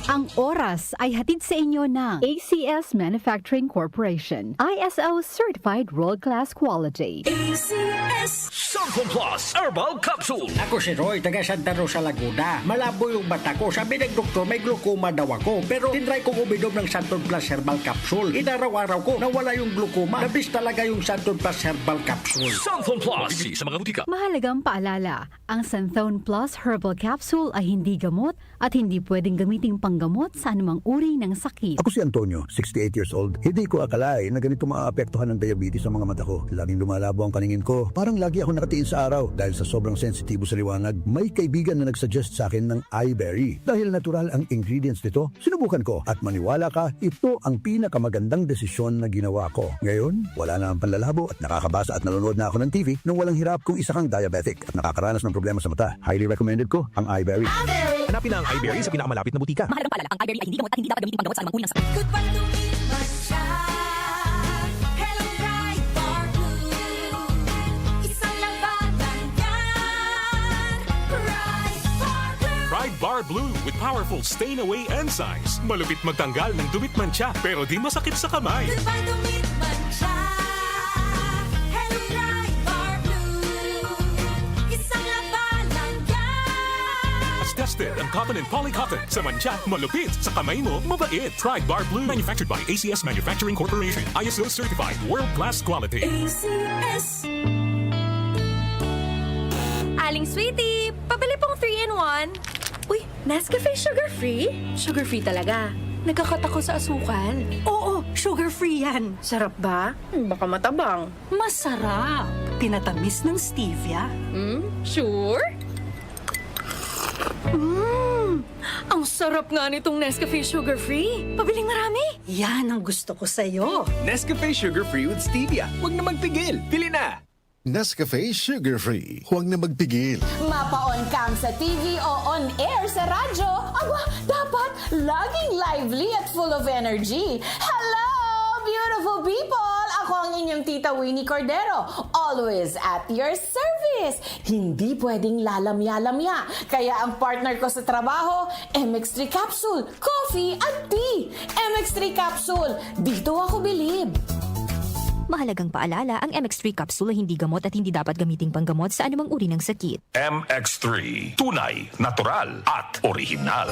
Ang oras ay hatid sa inyo ng ACS Manufacturing Corporation. ISO Certified World-Class Quality. ACS Santon Plus Herbal Capsule. Ako si Roy, taga Santa Rosa, Laguna. Malabo yung mata ko. Sabi ng doktor, may glaucoma daw ako. Pero tinry kong uminom ng Santon Plus Herbal Capsule. Inaraw-araw ko, nawala yung glaucoma. Nabis talaga yung Santon Plus Herbal Capsule. Santon Plus. Bibili sa mga butika. Mahalagang paalala, ang Santhone Plus Herbal Capsule ay hindi gamot at hindi pwedeng gamiting panggamot sa anumang uri ng sakit. Ako si Antonio, 68 years old. Hindi ko akalain na ganito maaapektuhan ng diabetes sa mga mata ko. Laging lumalabo ang paningin ko. Parang lagi ako nakatiin sa araw dahil sa sobrang sensitibo sa liwanag. May kaibigan na nagsuggest sa akin ng iBerry. Dahil natural ang ingredients nito, sinubukan ko at maniwala ka, ito ang pinakamagandang desisyon na ginawa ko. Ngayon, wala na ang panlalabo at nakakabasa at nanonood na ako ng TV nang walang hirap kung isa kang diabetic at nakakaranas ng problema sa mata. Highly recommended ko ang iBerry. Hanapin ang iBerry sa pinakamalapit na butika. Mahalagang paalala, ang iBerry ay hindi gamot at hindi dapat gamitin panggamot sa anumang uri ng sakit. Goodbye lumipas siya. Hello, Bright Bar Blue. Isang labanan yan. Bright Bar Blue. Pride Bar Blue with powerful stain-away enzymes. Malupit magtanggal ng dumit mancha pero di masakit sa kamay. Goodbye lumipas siya. Hello, Bright Bar Blue. Isang labanan yan. As tested ang cotton and polycotton. Sa mancha, malupit. Sa kamay mo, mabait. Pride Bar Blue. Manufactured by ACS Manufacturing Corporation. ISO Certified World-Class Quality. ACS. Aling Sweetie, pabili pong 3-in-1. Uy, Nescafe sugar-free? Sugar-free talaga. Nagkakat ako sa asukal. Oo, sugar-free yan. Sarap ba? Baka matabang. Masarap. Tinatamis ng stevia. Sure? Ang sarap nga nitong Nescafe sugar-free. Pabiling marami. Yan ang gusto ko sa'yo. Nescafe Sugar Free with Stevia. Huwag na magpigil. Pili na! Nescafe Sugar Free. Huwag na magpigil. Mapa-on cam sa TV o on air sa radyo. Aba, dapat laging lively at full of energy. Hello, beautiful people! Ako ang inyong tita Winnie Cordero. Always at your service. Hindi pwedeng lalamya-lamya. Kaya ang partner ko sa trabaho, MX3 Capsule, coffee at tea. MX3 Capsule, dito ako bilib. Mahalagang paalala, ang MX3 capsule ay hindi gamot at hindi dapat gamiting panggamot sa anumang uri ng sakit. MX3. Tunay, natural at original.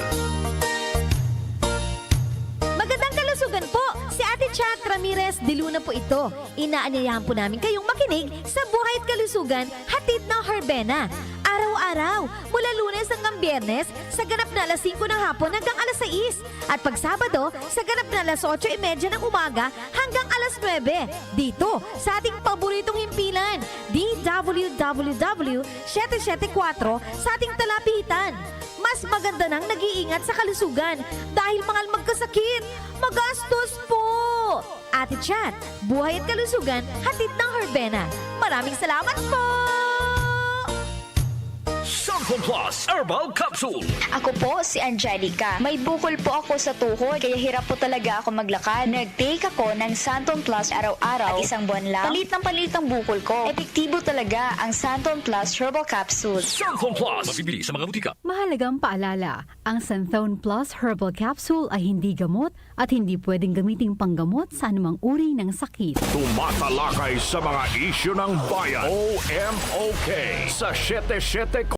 Magandang kalusugan po! Si Ate Chat Ramirez de Luna po ito. Inaanyayahan po namin kayong makinig sa Buhay at Kalusugan, hatid ng Herbena. Araw-araw, mula Lunes hanggang Biyernes, sa ganap na alas 5 ng hapon hanggang alas 6. At pag Sabado, sa ganap na alas 8:30 ng umaga hanggang alas 9. Dito, sa ating paboritong himpilan, DWWW 774 sa ating talapitan. Mas maganda nang nag-iingat sa kalusugan dahil mahal magkasakit. Magastos po! Ate Chat, Buhay at Kalusugan, hatid ng Herbena. Maraming salamat po! Santon Plus Herbal Capsule. Ako po si Angelica. May bukol po ako sa tuhod kaya hirap po talaga ako maglakad. Nag-take ako ng Santon Plus araw-araw at isang buwan lang. Palit ang bukol ko. Epektibo talaga ang Santon Plus Herbal Capsule. Santon Plus. Mabibili sa mga butika. Mahalagang paalala, ang Santhone Plus Herbal Capsule ay hindi gamot at hindi pwedeng gamiting panggamot sa anumang uri ng sakit. Tumatalakay sa mga isyu ng bayan. OMOK sa 77